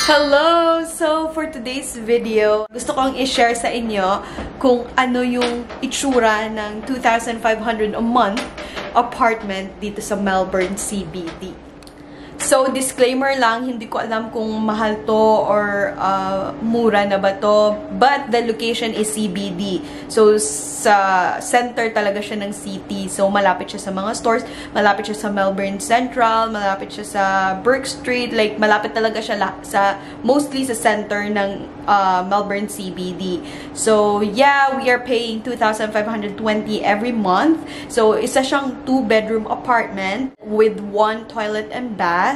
Hello! So, for today's video, gusto kong i-share sa inyo kung ano yung itsura ng 2,500 a month apartment dito sa Melbourne CBD. So, disclaimer lang, hindi ko alam kung mahal to or mura na ba to. But the location is CBD. So, sa center talaga siya ng city. So, malapit siya sa mga stores. Malapit siya sa Melbourne Central. Malapit siya sa Burke Street. Like, malapit talaga siya mostly sa center ng Melbourne CBD. So, yeah, we are paying 2,520 every month. So, isa siyang 2-bedroom apartment with 1 toilet and bath.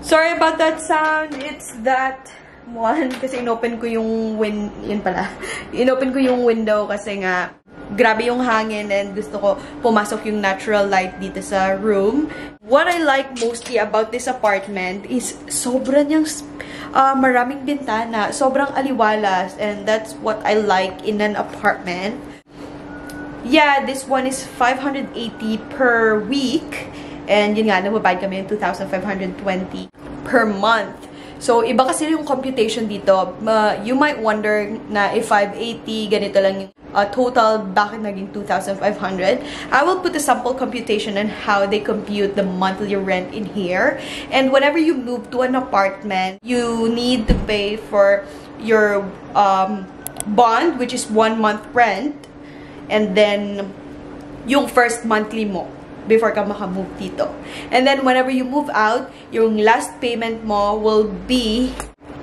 Sorry about that sound. It's that one. Kasi inopen ko yung inopen ko yung window kasi nga grabe yung hangin and gusto ko pumasok yung natural light dito sa room. What I like mostly about this apartment is sobrang niyang maraming bintana. Sobrang aliwalas. And that's what I like in an apartment. Yeah, this one is 580 per week. And yun nga, nababayad kami yung 2,520 per month. So, iba kasi yung computation dito. You might wonder na if 580, ganito lang yung total, bakit naging 2,500? I will put a sample computation on how they compute the monthly rent in here. And whenever you move to an apartment, you need to pay for your bond, which is 1 month rent. And then, yung first monthly mo before ka maka-move dito. And then, whenever you move out, yung last payment mo will be,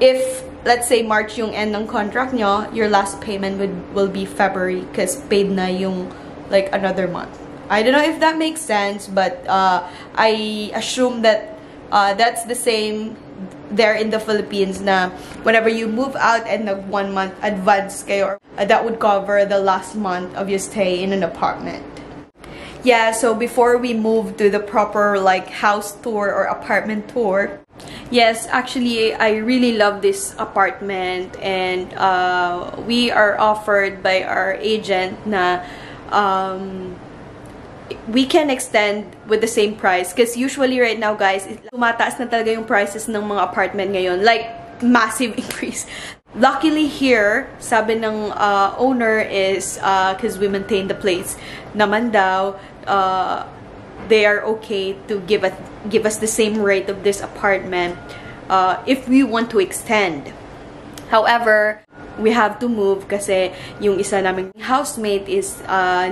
if, let's say, March yung end ng contract nyo, your last payment will be February because paid na yung, like, another month. I don't know if that makes sense, but I assume that that's the same there in the Philippines na whenever you move out and nag 1 month advance kayo, that would cover the last month of your stay in an apartment. Yeah, so before we move to the proper like house tour or apartment tour, yes, actually I really love this apartment and we are offered by our agent na we can extend with the same price because usually right now guys, tumataas na talaga yung prices ng mga apartment ngayon, like massive increase. Luckily here, sabi ng owner is because we maintain the place naman daw, they are okay to give us the same rate of this apartment if we want to extend. However, we have to move kasi yung isa naming housemate is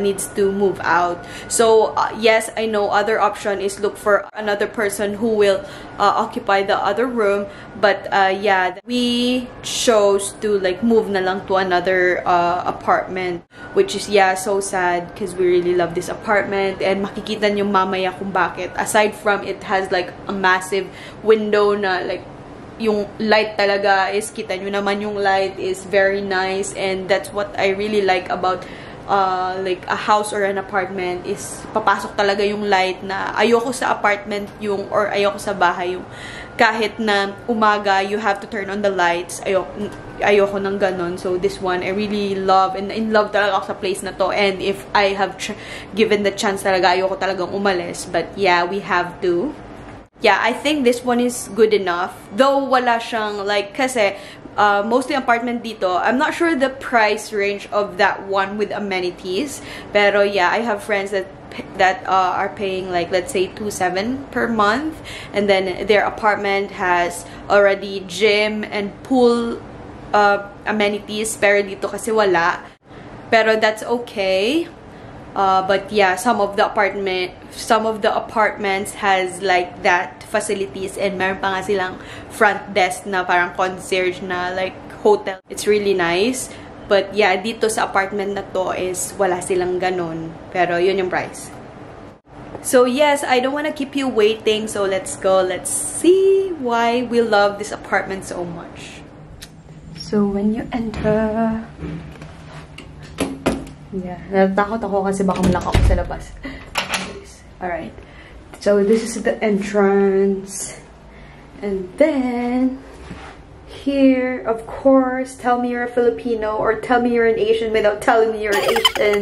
needs to move out. So yes, I know other option is look for another person who will occupy the other room, but yeah, we chose to like move na lang to another apartment, which is yeah, so sad because we really love this apartment and makikita niyo mamaya kung bakit. Aside from it has like a massive window na like yung light talaga is, kita nyo naman yung light is very nice and that's what I really like about like a house or an apartment is papasok talaga yung light na ayoko sa apartment yung or ayoko sa bahay yung kahit na umaga you have to turn on the lights, ayoko ng ganon. So this one I really love and in love talaga ako sa place na to and if I have given the chance talaga ayoko talagang umalis, but yeah, we have to. Yeah, I think this one is good enough. Though wala siyang like kasi mostly apartment dito. I'm not sure the price range of that one with amenities. Pero yeah, I have friends that are paying like let's say 2,700 per month, and then their apartment has already gym and pool amenities. Pero dito kasi wala. Pero that's okay. But yeah, some of the apartments has like that facilities and meron pa nga silang front desk na parang concierge na like hotel. It's really nice. But yeah, dito sa apartment na to is wala silang ganon. Pero yun yung price. So yes, I don't want to keep you waiting. So let's go. Let's see why we love this apartment so much. So when you enter, yeah, natakot ako kasi baka malak ako sa labas. Alright. So, this is the entrance. And then, here, of course, tell me you're a Filipino or tell me you're an Asian without telling me you're an Asian.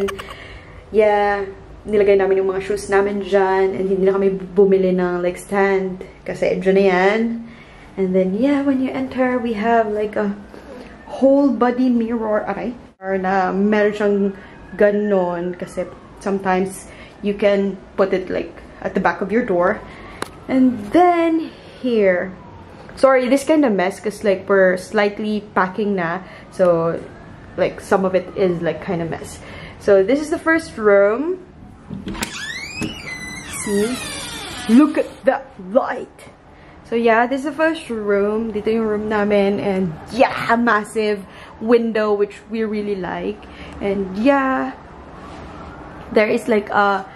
Yeah, nilagay namin yung mga shoes namin dyan. And hindi na kami bumili ng like stand kasi dyan na yan. And then, yeah, when you enter, we have like a whole body mirror. Aray. Or na meron siyang ganon kasi sometimes you can put it like at the back of your door. And then here, sorry, this kind of mess because like we're slightly packing na, so like some of it is like kind of mess. So this is the first room. See, look at that light. So yeah, this is the first room. Dito yung room namin, and yeah, massive window which we really like. And yeah, there is like a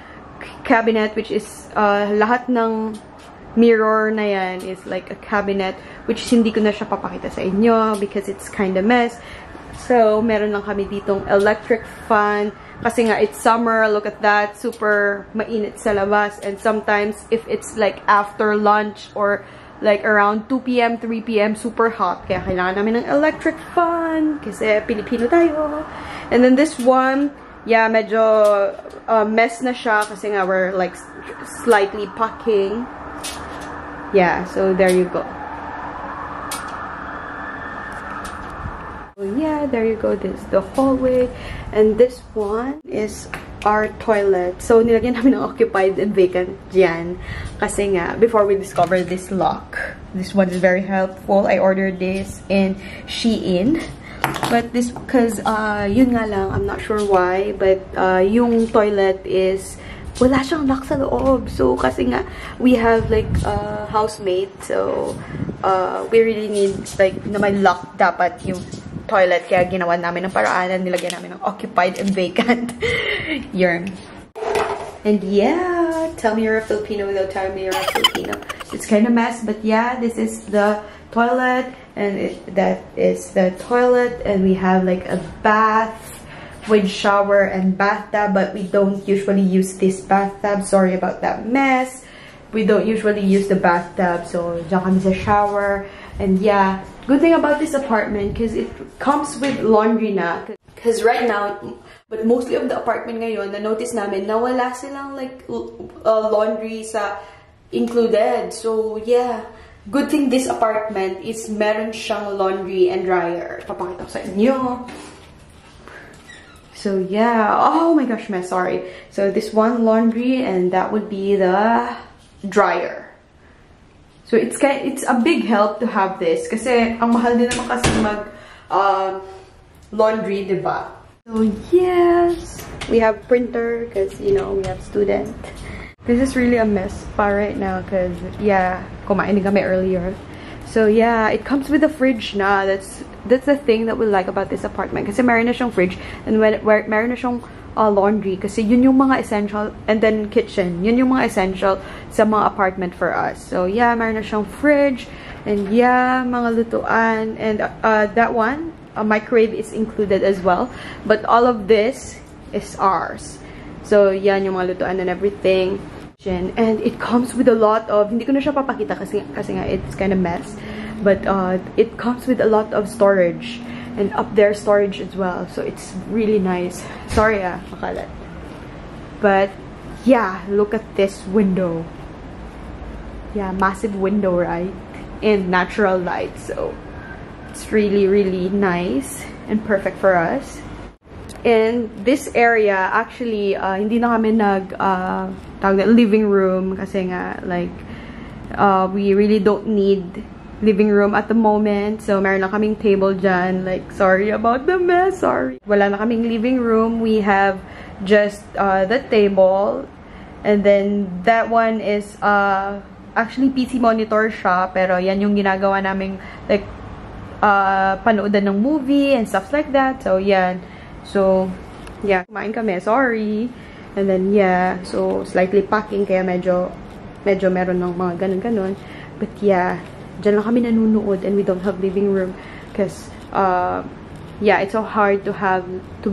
cabinet which is lahat ng mirror na yan is like a cabinet which hindi ko na siya papakita sa inyo because it's kind of mess. So meron lang kami ditong electric fan kasi nga it's summer. Look at that, super mainit sa labas, and sometimes if it's like after lunch or like around 2 p.m, 3 p.m, super hot. Kaya kailangan namin ng electric fan kasi Filipino tayo. And then this one, yeah, medyo mess na siya kasi nga we're like slightly packing. Yeah, so there you go. So yeah, there you go. This is the hallway. And this one is our toilet. So nilagyan namin ng occupied and vacant dyan. Kasi nga, before we discovered this lock. This one is very helpful. I ordered this in Shein. But this, because yun nga lang, I'm not sure why, but yung toilet is wala siyang lock sa loob. So kasi nga we have like a housemate, so we really need like na may lock dapat yung toilet, kaya ginawa namin ng paraanan, nilagyan namin ng occupied and vacant. Yun. And yeah, tell me you're a Filipino without telling me you're a Filipino. It's kind of mess, but yeah, this is the toilet, and that is the toilet, and we have like a bath with shower and bathtub, but we don't usually use this bathtub. Sorry about that mess. We don't usually use the bathtub, so dyan kami sa shower. And yeah, good thing about this apartment, because it comes with laundry na. Because right now, but mostly of the apartment ngayon, na-notice namin na wala silang like laundry sa included. So yeah, good thing this apartment is meron siyang laundry and dryer. Papakita ko sa inyo. So yeah, oh my gosh, mess, sorry. So this one laundry, and that would be the dryer. So it's a big help to have this kasi ang mahal din naman kasi mag laundry, diba? So yes, we have printer because you know we have student. This is really a mess pa right now because yeah, kumain din kami earlier. So yeah, it comes with a fridge na. That's the thing that we like about this apartment. Kasi meron na siyang fridge, and meron na siyang laundry. Kasi yun yung mga essential, and then kitchen. Yun yung mga essential sa mga apartment for us. So yeah, meron na siyang fridge, and yeah, mga lutuan. And that one, a microwave is included as well. But all of this is ours. So yan yung mga lutuan and everything. And it comes with a lot of, hindi ko na siya papakita kasi nga it's kind of mess, but it comes with a lot of storage, and up there storage as well, so it's really nice. Sorry makalat. But yeah, look at this window. Yeah, massive window, right? And natural light, so it's really really nice and perfect for us. And this area, actually, hindi na kami living room kasi nga, like, we really don't need living room at the moment. So, meron na kaming table dyan. Like, sorry about the mess, sorry. Wala na kaming living room. We have just the table. And then, that one is, actually, PC monitor siya. Pero, yan yung ginagawa naming, like, panoodan ng movie and stuff like that. So, yan. So, yeah, kumain kami, sorry. And then, yeah, so, slightly packing, kaya medyo meron ng mga ganun-ganun. But, yeah, dyan lang kami nanunood, and we don't have living room. Because, yeah, it's so hard to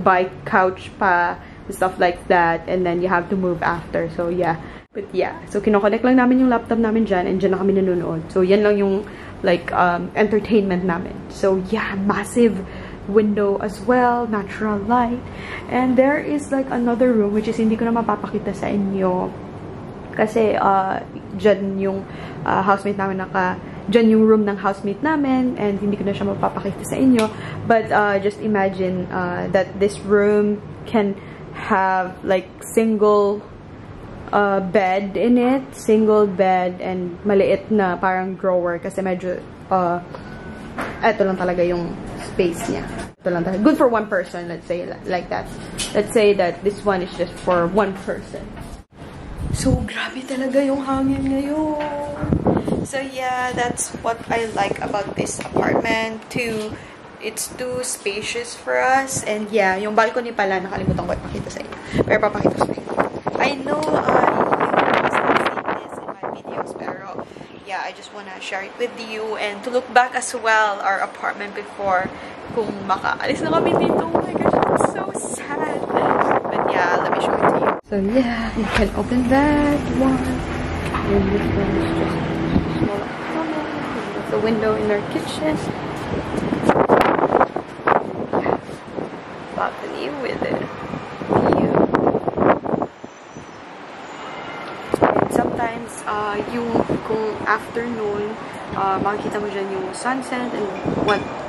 buy couch pa, and stuff like that, and then you have to move after. So, yeah. But, yeah, so, kinoconnect lang namin yung laptop namin dyan, and dyan lang kami nanunood. So, yan lang yung, like, entertainment namin. So, yeah, massive window as well, natural light. And there is like another room which is hindi ko na mapapakita sa inyo kasi dyan yung housemate namin dyan yung room ng housemate namin, and hindi ko na siya mapapakita sa inyo. But just imagine that this room can have like single bed in it, single bed, and maliit na parang drawer kasi medyo eto lang talaga yung space niya. Ito lang talaga. Good for one person, let's say like that. Let's say that this one is just for one person. So, grabe talaga yung hangin ngayon. So, yeah, that's what I like about this apartment. It's too spacious for us. And, yeah, yung balcony pala, nakalimutan ko ipakita sa inyo. Pero papakita sa inyo. I know you must have seen this in my videos, pero, yeah, I just wanna share it with you and to look back as well our apartment before kung makaalis na kami dito. Oh my gosh, it's so sad. But, yeah, let me show it to you. So yeah, you can open that one. And this one is just a small apartment. There's a window in our kitchen. Yeah. Balcony with it. View. And sometimes, kung afternoon, makikita mo dyan yung sunset and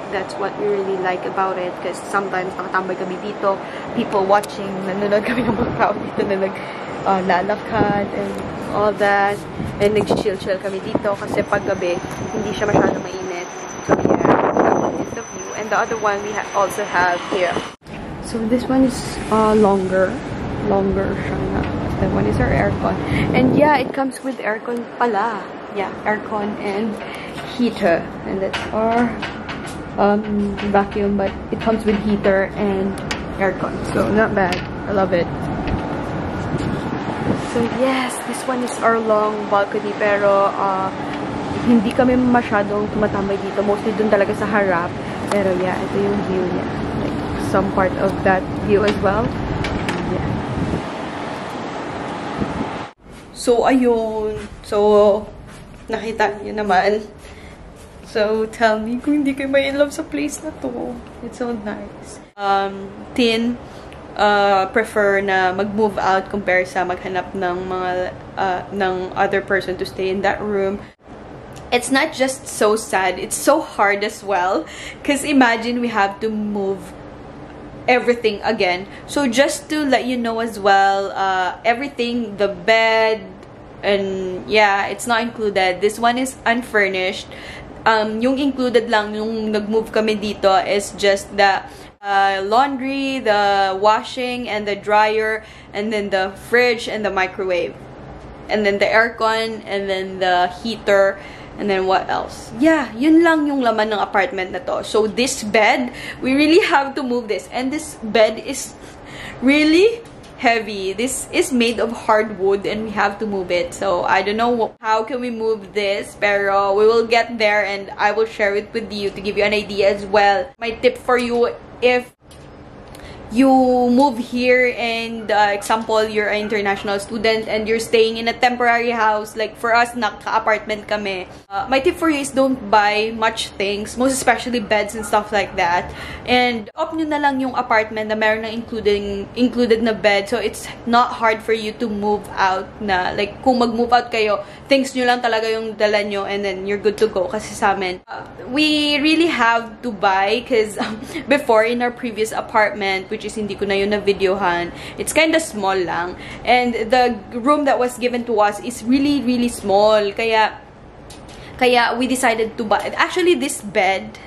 that's what we really like about it, because sometimes nakatambay kami dito, people watching, nanonood kami ng mga tao dito na lalakad and all that, and nag-chill-chill kami dito kasi paggabi hindi siya masyado mainit. So yeah, that is the view. And the other one we also have here. So this one is longer siya na. That one is our aircon. And yeah, it comes with aircon pala. Yeah, aircon and heater. And that's our vacuum, but it comes with heater and aircon, so not bad. I love it. So yes, this one is our long balcony, pero hindi kami masyadong tumatambay dito, mostly dun talaga sa harap. Pero yeah, ito yung view niya, like some part of that view as well. Yeah. So ayun, so nakita niyo naman. So, tell me kung hindi kayo may in love sa place na to. It's so nice. Tin, prefer na mag-move out compare sa maghanap ng mga, ng other person to stay in that room. It's not just so sad, it's so hard as well. Because imagine we have to move everything again. So, just to let you know as well, everything, the bed, and yeah, it's not included. This one is unfurnished. Yung included lang, yung nag-move kami dito is just the laundry, the washing, and the dryer, and then the fridge and the microwave. And then the aircon, and then the heater, and then what else? Yeah, yun lang yung laman ng apartment na to. So this bed, we really have to move this. And this bed is really heavy. This is made of hardwood and we have to move it. So I don't know how can we move this, pero we will get there and I will share it with you to give you an idea as well. My tip for you, if you move here and example you're an international student and you're staying in a temporary house, like for us naka-apartment kami, my tip for you is don't buy much things, most especially beds and stuff like that, and opt nyo na lang yung apartment na meron ng included na bed, so it's not hard for you to move out na, like kung mag-move out kayo, things nyo lang talaga yung dala nyo and then you're good to go. Kasi sa amin, we really have to buy because before in our previous apartment, which is hindi ko na yun na videohan, it's kind of small lang. And the room that was given to us is really, really small. Kaya we decided to buy. Actually, this bed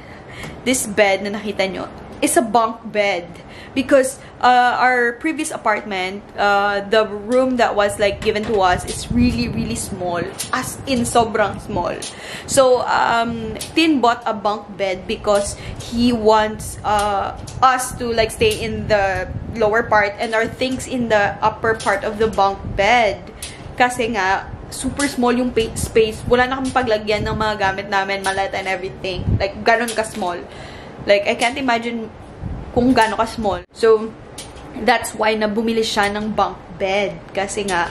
na nakita nyo is a bunk bed. Because our previous apartment, the room that was like given to us is really, really small. As in, sobrang small. So, Tin bought a bunk bed because he wants us to like stay in the lower part and our things in the upper part of the bunk bed. Kasi nga, super small yung space. Wala na kami paglagyan ng mga gamit namin, maleta and everything. Like, ganon ka-small. Like, I can't imagine kung gaano ka-small. So, that's why na bumili siya ng bunk bed. Kasi nga,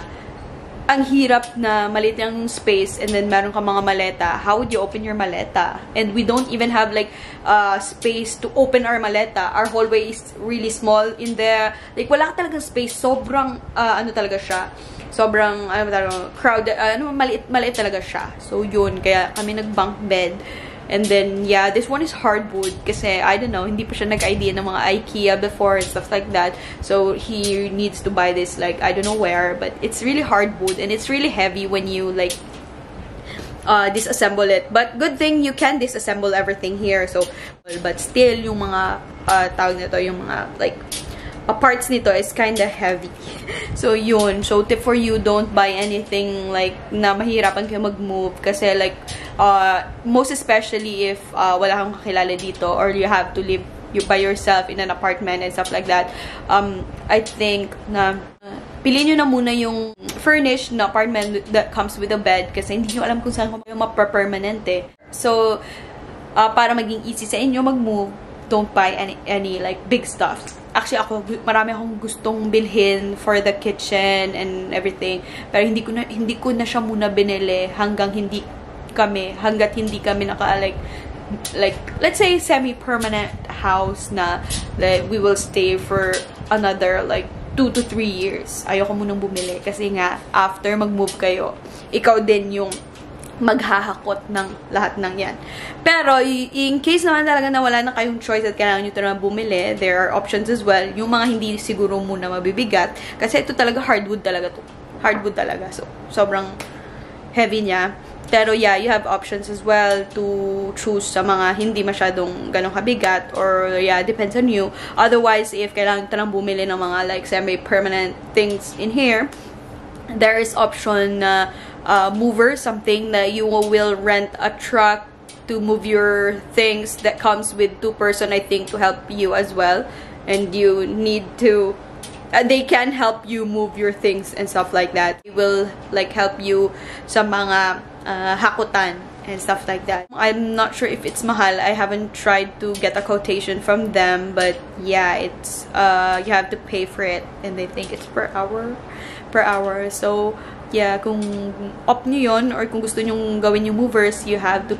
ang hirap na maliit yung space and then meron ka mga maleta. How would you open your maleta? And we don't even have like space to open our maleta. Our hallway is really small in there. Like wala ka talagang space. Sobrang ano talaga siya. Sobrang crowded. Maliit talaga siya. So yun, kaya kami nag-bunk bed. And then, yeah, this one is hardwood kasi, I don't know, hindi pa siya nag-idea ng mga IKEA before and stuff like that. So, he needs to buy this, like, I don't know where. But it's really hardwood and it's really heavy when you, like, disassemble it. But good thing you can disassemble everything here. So, but still, yung mga, tawag nito, yung mga, like, parts nito is kinda heavy. So, yun. So, tip for you, don't buy anything like na mahirapan kayo mag-move. Kasi like, most especially if wala kang kakilala dito or you have to live by yourself in an apartment and stuff like that. I think na piliin nyo na muna yung furnished na apartment that comes with a bed kasi hindi nyo alam kung saan kayo mapapermanente. So, para maging easy sa inyo mag-move, don't buy any like big stuff. Actually, marami akong gustong bilhin for the kitchen and everything. Pero hindi ko na siya muna binili hanggat hindi kami naka like let's say semi-permanent house na like we will stay for another like 2 to 3 years. Ayoko munang bumili kasi nga after mag-move kayo, ikaw din yung maghahakot ng lahat ng yan. Pero, in case naman talaga na wala na kayong choice at kailangan nyo talaga bumili, there are options as well. Yung mga hindi siguro muna mabibigat. Kasi ito talaga hardwood talaga to. Hardwood talaga. So, sobrang heavy niya. Pero, yeah, you have options as well to choose sa mga hindi masyadong ganong kabigat. Or, yeah, depends on you. Otherwise, if kailangan nyo talagang bumili ng mga like semi-permanent things in here, there is option na mover, something that you will rent a truck to move your things that comes with 2-person, I think, to help you as well. And you need to they can help you move your things and stuff like that. They will like help you sa mga hakutan and stuff like that. I'm not sure if it's mahal. I haven't tried to get a quotation from them, but yeah, it's you have to pay for it and they think it's per hour. So yeah, kung opt nyo yun or kung gusto nyong gawin yung movers, you have to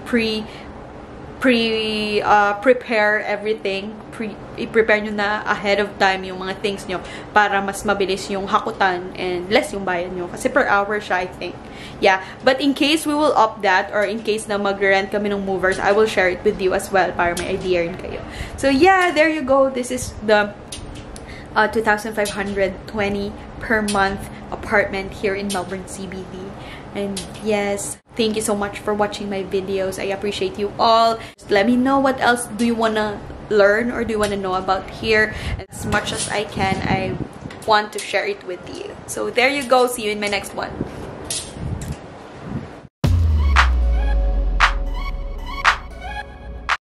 prepare everything. I-prepare nyo na ahead of time yung mga things nyo para mas mabilis yung hakutan and less yung bayad nyo. Kasi per hour siya, I think. Yeah. But in case we will opt that or in case na mag-rent kami ng movers, I will share it with you as well para may idea rin kayo. So yeah, there you go. This is the 2,520 per month apartment here in Melbourne CBD. And yes, thank you so much for watching my videos. I appreciate you all. Just let me know what else do you want to learn or do you want to know about here. As much as I can, I want to share it with you. So there you go. See you in my next one.